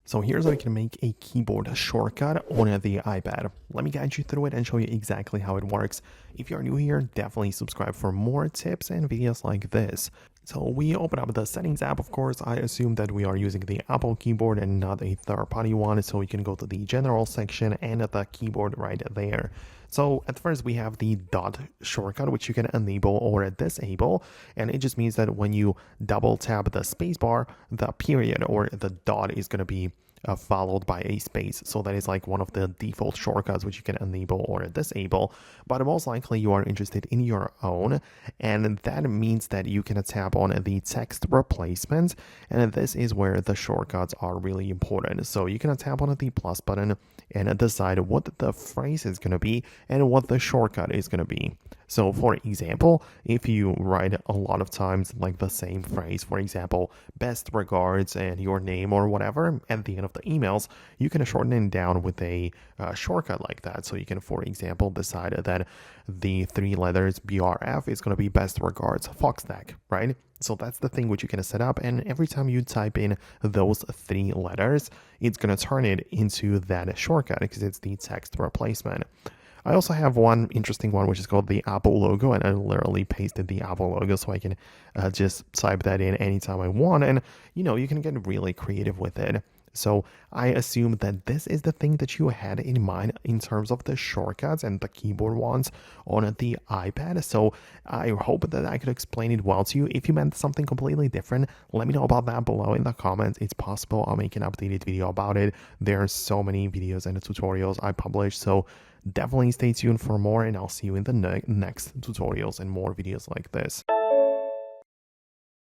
So here's how you can make a keyboard shortcut on the iPad. Let me guide you through it and show you exactly how it works. If you're new here, definitely subscribe for more tips and videos like this. So we open up the settings app, of course. I assume that we are using the Apple keyboard and not a third-party one. So we can go to the general section and the keyboard right there. So at first we have the dot shortcut, which you can enable or disable. And it just means that when you double tap the spacebar, the period or the dot is going to be followed by a space. So that is like one of the default shortcuts which you can enable or disable. But most likely you are interested in your own. And that means that you can tap on the text replacement. And this is where the shortcuts are really important. So you can tap on the plus button and decide what the phrase is going to be and what the shortcut is going to be. So for example, if you write a lot of times like the same phrase, for example, best regards and your name or whatever at the end of the emails, you can shorten it down with a shortcut like that. So you can, for example, decide that the 3 letters BRF is going to be best regards Foxtecc, right? So that's the thing which you can set up, and every time you type in those 3 letters, it's going to turn it into that shortcut because it's the text replacement. I also have one interesting one which is called the Apple logo, and I literally pasted the Apple logo so I can just type that in anytime I want, and you can get really creative with it. So I assume that this is the thing that you had in mind in terms of the shortcuts and the keyboard ones on the iPad. So I hope that I could explain it well to you. If you meant something completely different, let me know about that below in the comments. It's possible I'll make an updated video about it. There are so many videos and tutorials I publish, so definitely stay tuned for more, and I'll see you in the next tutorials and more videos like this.